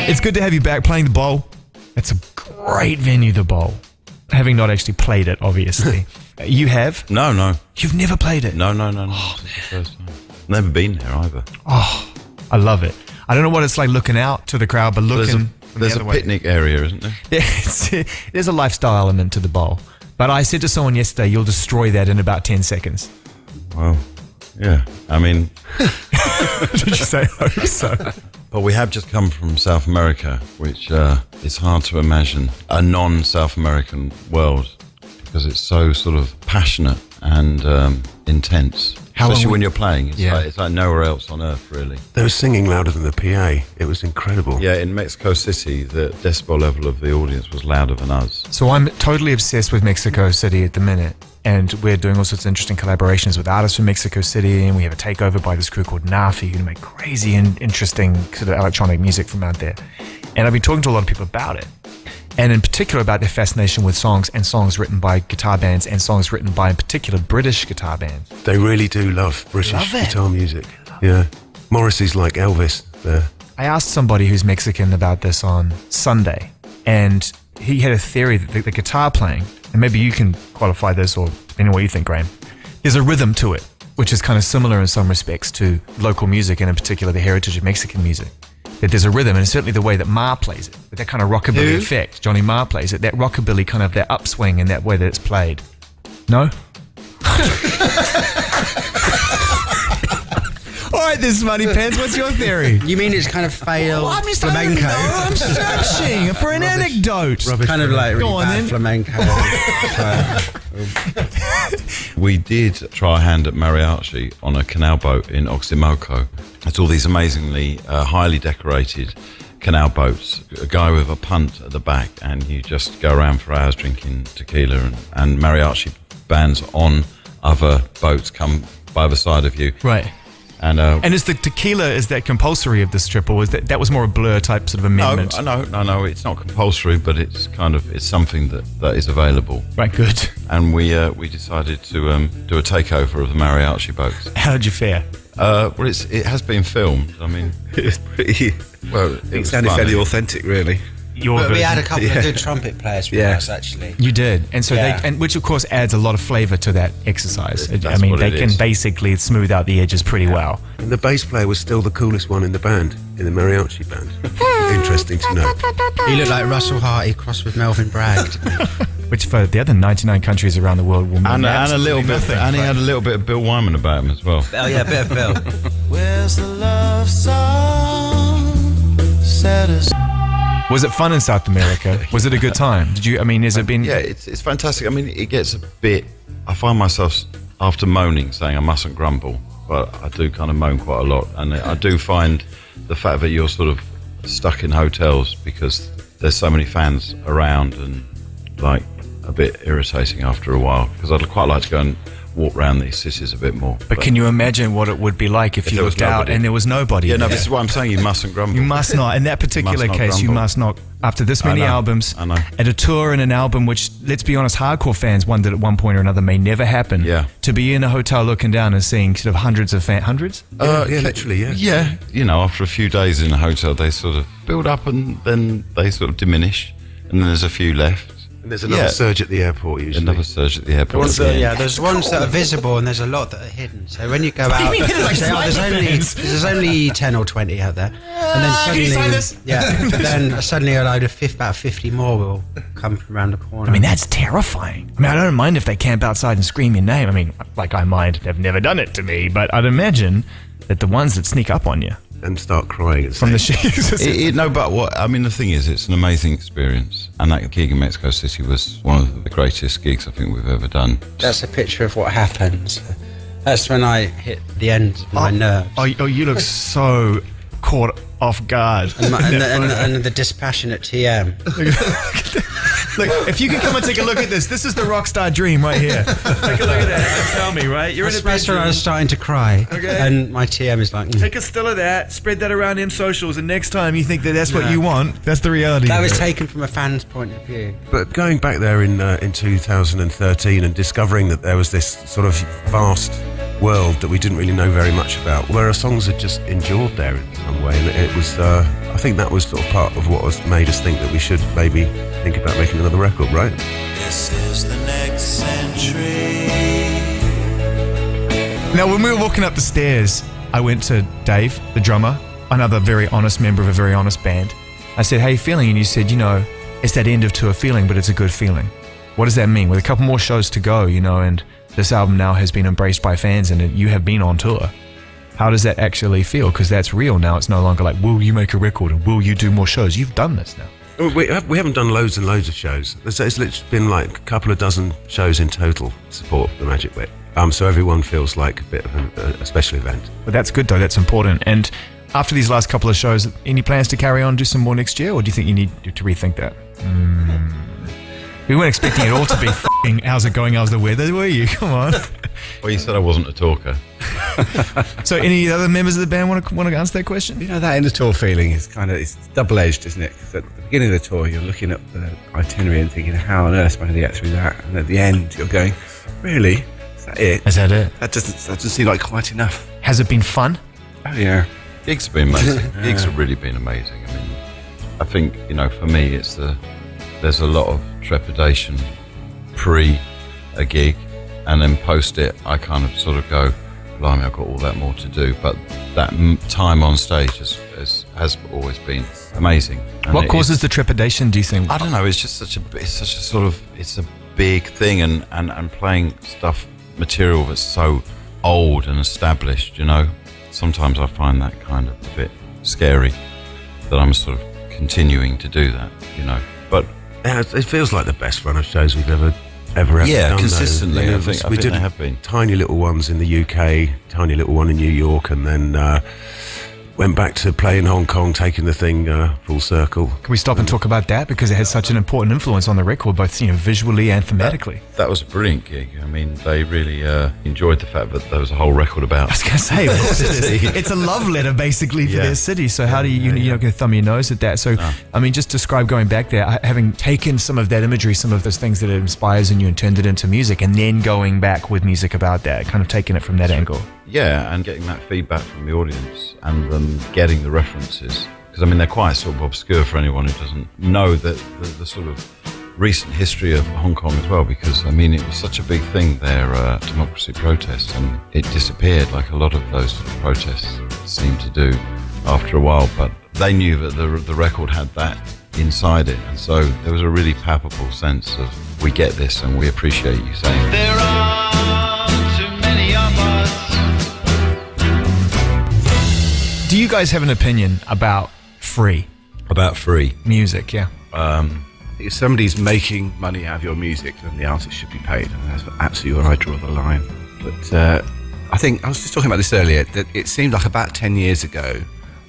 It's good to have you back playing the Bowl. It's a great venue, the Bowl. Having not actually played it, obviously. You have? No. You've never played it? No. Oh, this is the first time. Never been there either. Oh, I love it. I don't know what it's like looking out to the crowd, but looking... There's a picnic area, isn't there? There's a lifestyle element to the Bowl. But I said to someone yesterday, you'll destroy that in about 10 seconds. Well, yeah. I mean... Did you say hope so? But we have just come from South America, which is hard to imagine a non-South American world because it's so sort of passionate and intense. Especially when you're playing. It's like nowhere else on earth, really. They were singing louder than the PA. It was incredible. Yeah, in Mexico City, the decibel level of the audience was louder than us. So I'm totally obsessed with Mexico City at the minute. And we're doing all sorts of interesting collaborations with artists from Mexico City. And we have a takeover by this crew called Nafi, who make crazy and interesting sort of electronic music from out there. And I've been talking to a lot of people about it. And in particular about their fascination with songs and songs written by guitar bands and songs written by, in particular, British guitar bands. They really do love British guitar music. Yeah. Morrissey's like Elvis there. I asked somebody who's Mexican about this on Sunday, and he had a theory that the guitar playing, and maybe you can qualify this or depending on what you think, Graham, there's a rhythm to it, which is kind of similar in some respects to local music and in particular the heritage of Mexican music. That there's a rhythm, and certainly the way that Ma plays it, with that kind of rockabilly effect. Johnny Marr plays it, that rockabilly kind of that upswing and that way that it's played. No? All right, this Smarty Pants, what's your theory? You mean it's kind of failed flamenco? I'm searching for an anecdote. Kind of like really bad flamenco. We did try a hand at mariachi on a canal boat in Oximoco. It's all these amazingly highly decorated canal boats, a guy with a punt at the back, and you just go around for hours drinking tequila, and mariachi bands on other boats come by the side of you. Right. And is the tequila, is that compulsory of this trip, or is that was more a Blur type sort of amendment? No, it's not compulsory, but it's something that is available. Right, good. And we decided to do a takeover of the mariachi boats. How did you fare? Well, it has been filmed. I mean, it's pretty well. It sounded fairly authentic, really. But we had a couple of good trumpet players with us, actually. You did, and so which of course adds a lot of flavour to that exercise. I mean, they can basically smooth out the edges pretty well. And the bass player was still the coolest one in the band, in the mariachi band. Interesting to know. He looked like Russell Harty crossed with Melvin Bragg. Which for the other 99 countries around the world will mean and a little bit, nothing. And he had a little bit of Bill Wyman about him as well. Oh yeah, a bit of Bill. Where's the love song? Saddest. Was it fun in South America? Was it a good time? Has it been... Yeah, it's fantastic. I mean, it gets a bit... I find myself, after moaning, saying I mustn't grumble, but I do kind of moan quite a lot. And I do find the fact that you're sort of stuck in hotels because there's so many fans around and, like, a bit irritating after a while, because I'd quite like to go and walk around these cities a bit more. But can you imagine what it would be like if you looked out and there was nobody? Yeah, no, this is what I'm saying. You mustn't grumble. You must not. In that particular case, you must not. After this many albums, I know. At a tour and an album, which, let's be honest, hardcore fans wondered at one point or another may never happen. Yeah. To be in a hotel looking down and seeing sort of hundreds of fans. Hundreds? Yeah, literally, yeah. Yeah. You know, after a few days in a hotel, they sort of build up and then they sort of diminish. And then there's a few left. And there's another surge at the airport usually. Another surge at the airport. There's ones that are visible and there's a lot that are hidden. So when you go out, you say, there's only 10 or 20 out there. And then suddenly a load of about 50 more will come from around the corner. I mean, that's terrifying. I mean, I don't mind if they camp outside and scream your name. I mean, like I mind, they've never done it to me, but I'd imagine that the ones that sneak up on you and start crying from the sheets. The thing is, it's an amazing experience, and that gig in Mexico City was one of the greatest gigs I think we've ever done. That's a picture of what happens. That's when I hit the end of my nerves. Oh, you look so caught off guard. And the dispassionate TM. Look, if you can come and take a look at this is the rockstar dream right here. Take a look at that and tell me, right? You're in a bedroom. I was starting to cry. Okay. And my TM is like... Take a still of that, spread that around in socials, and next time you think that's what you want, that's the reality. That was taken from a fan's point of view. But going back there in 2013 and discovering that there was this sort of vast world that we didn't really know very much about, where our songs had just endured there in some way. And it was, I think that was sort of part of what made us think that we should maybe think about making another record, right? This is the next century. Now, when we were walking up the stairs, I went to Dave, the drummer, another very honest member of a very honest band. I said, "How you feeling?" And you said, it's that end of tour feeling, but it's a good feeling. What does that mean? With a couple more shows to go, and this album now has been embraced by fans and you have been on tour. How does that actually feel? Because that's real now. It's no longer like, will you make a record and will you do more shows? You've done this now. We haven't done loads and loads of shows. It's literally been like a couple of dozen shows in total to support the Magic Whip. So everyone feels like a bit of a special event. But that's good though, that's important. And after these last couple of shows, any plans to carry on, do some more next year? Or do you think you need to rethink that? We weren't expecting it all to be f***ing how's it going, how's the weather, were you? Come on. Well, you said I wasn't a talker. So any other members of the band want to answer that question? That end of tour feeling is it's double-edged, isn't it? Because at the beginning of the tour, you're looking at the itinerary and thinking, how on earth am I going to get through that? And at the end, you're going, really? Is that it? Is that it? That doesn't seem like quite enough. Has it been fun? Oh, yeah. Gigs have been amazing. Gigs have really been amazing. I mean, I think, for me, there's a lot of trepidation pre a gig, and then post it, I kind of sort of go, blimey, I've got all that more to do. But that time on stage has always been amazing. And what causes the trepidation, do you think? I don't know. It's just such a big thing, and playing material that's so old and established. Sometimes I find that kind of a bit scary that I'm sort of continuing to do that. But yeah, it feels like the best run of shows we've ever done. Yeah, consistently. I think we did they have been. Tiny little ones in the UK, tiny little one in New York, and then went back to play in Hong Kong, taking the thing full circle. Can we stop and talk about that? Because it had such an important influence on the record, both visually and thematically. That was a brilliant gig. I mean, they really enjoyed the fact that there was a whole record about. I was going to say, it's a love letter basically for their city. So how do you're not going to thumb your nose at that? So, I mean, just describe going back there, having taken some of that imagery, some of those things that it inspires in you and turned it into music, and then going back with music about that, kind of taking it from that angle. Yeah, and getting that feedback from the audience and them getting the references. Because, I mean, they're quite sort of obscure for anyone who doesn't know that the sort of recent history of Hong Kong as well, because, I mean, it was such a big thing, their democracy protests, and it disappeared like a lot of those sort of protests seem to do after a while. But they knew that the record had that inside it, and so there was a really palpable sense of, we get this and we appreciate you saying There are too many of us. Do you guys have an opinion about free about free music? Yeah. If somebody's making money out of your music, then the artist should be paid, and that's absolutely where I draw the line. But I think, I was just talking about this earlier, that it seemed like about 10 years ago,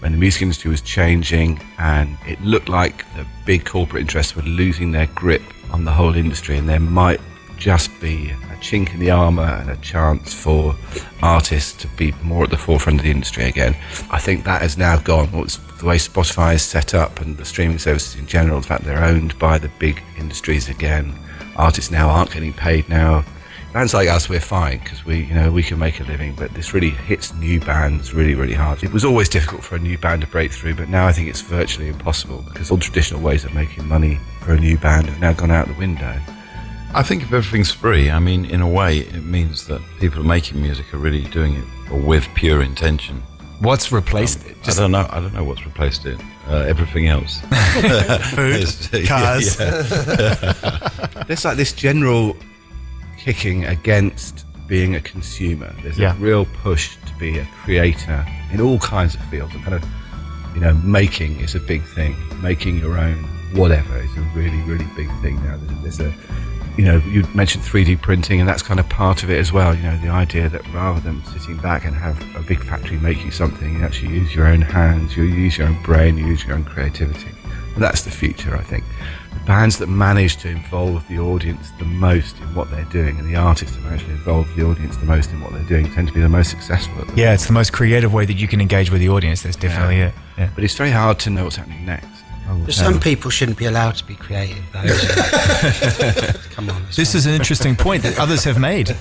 when the music industry was changing and it looked like the big corporate interests were losing their grip on the whole industry, and there might just be a chink in the armour and a chance for artists to be more at the forefront of the industry again. I think that has now gone. It's the way Spotify is set up and the streaming services in general, the fact they're owned by the big industries again. Artists now aren't getting paid now. Bands like us, we're fine because we can make a living, but this really hits new bands really, really hard. It was always difficult for a new band to break through, but now I think it's virtually impossible because all the traditional ways of making money for a new band have now gone out the window. I think if everything's free, I mean, in a way, it means that people making music are really doing it with pure intention. What's replaced it? I don't know what's replaced it. Everything else. Food, cars. There's like this general kicking against being a consumer. There's a real push to be a creator in all kinds of fields. And kind of, making is a big thing. Making your own whatever is a really, really big thing now. There's a you mentioned 3D printing, and that's kind of part of it as well. The idea that rather than sitting back and have a big factory make you something, you actually use your own hands, you use your own brain, you use your own creativity. And that's the future, I think. The bands that manage to involve the audience the most in what they're doing, and the artists that manage to involve the audience the most in what they're doing, tend to be the most successful at Yeah, it's the most creative way that you can engage with the audience. That's definitely it. Yeah. But it's very hard to know what's happening next. Some people shouldn't be allowed to be creative, though. Come on. This is an interesting point that others have made.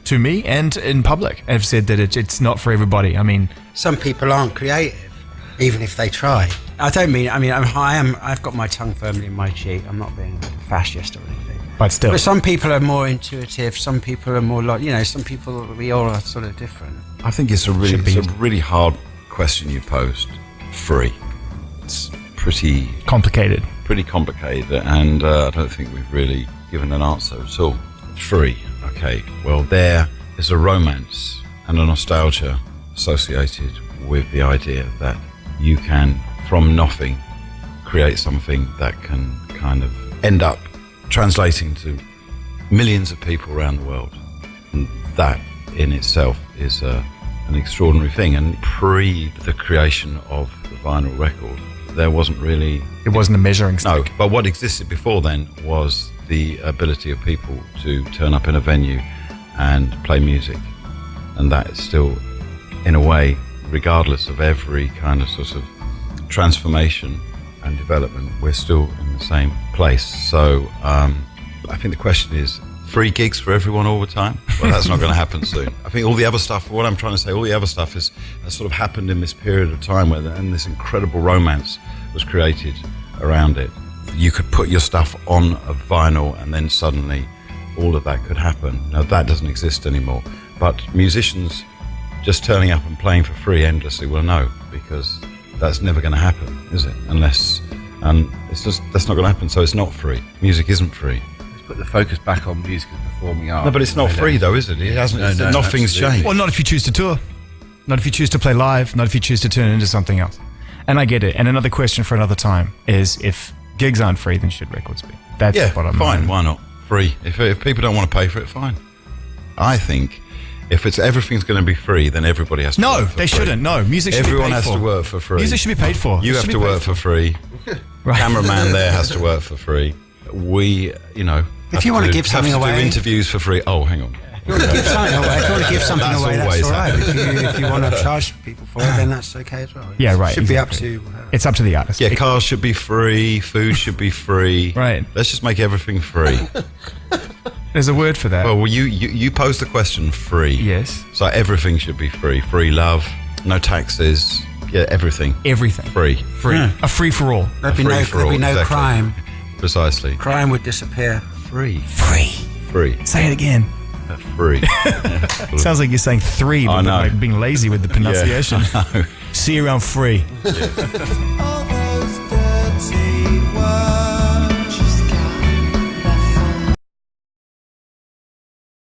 to me and in public have said that it's not for everybody. I mean, Some people aren't creative, even if they try. I've got my tongue firmly in my cheek. I'm not being fascist or anything. but still. But some people are more intuitive. Some people are more some people, we all are sort of different. I think it's a really hard question you posed. Free. It's pretty Complicated. complicated, and I don't think we've really given an answer at all. Free. Okay. Well, there is a romance and a nostalgia associated with the idea that you can, from nothing, create something that can kind of end up translating to millions of people around the world. And that in itself is an extraordinary thing. And pre the creation of the vinyl record, there wasn't really... It wasn't a measuring stick. No, but what existed before then was the ability of people to turn up in a venue and play music. And that is still, in a way, regardless of every kind of sort of transformation and development, we're still in the same place. So I think the question is, free gigs for everyone all the time? Well, that's not going to happen soon. I think all the other stuff, what I'm trying to say, all the other stuff has sort of happened in this period of time and this incredible romance was created around it. You could put your stuff on a vinyl and then suddenly all of that could happen. Now, that doesn't exist anymore. But musicians just turning up and playing for free endlessly, well, no, because that's never going to happen, is it? Unless, and it's just, that's not going to happen, so it's not free. Music isn't free. Let's put the focus back on music as performing art. No, but it's not free though, is it? It hasn't, nothing's absolutely. changed. Well, not if you choose to tour. Not if you choose to play live. Not if you choose to turn it into something else. And I get it. And another question for another time is, if gigs aren't free, then should records be? That's Yeah, the bottom fine, line. why not? Free. If people don't want to pay for it, fine. I think if everything's going to be free, then everybody has to No, work for they free. shouldn't. No, music should Everyone be paid has for. to work for free. Music should be paid for. You It have should to be paid work for free. Right. Cameraman there has to work for free. We, If you want to give something have to away- do interviews for free. Oh, hang on. If you want to give something away, That's that's always all right. happening. If you want to charge people for it, then that's okay as well. Yeah, right, It should be up exactly. to... It's up to the artist. Yeah, cars should be free. Food should be free. Right. Let's just make everything free. There's a word for that. Well, you posed the question free. Yes. So everything should be free. Free love, no taxes. Yeah, everything. Everything. Free. Free. Yeah. A free-for-all. There'd be Free no, for there'd all, be no exactly. crime. Precisely. Crime would disappear. Free. Free. Free. Say it again. Free. Sounds like you're saying three, I but know. like being lazy with the pronunciation. I know. See you around free. All those dirty words.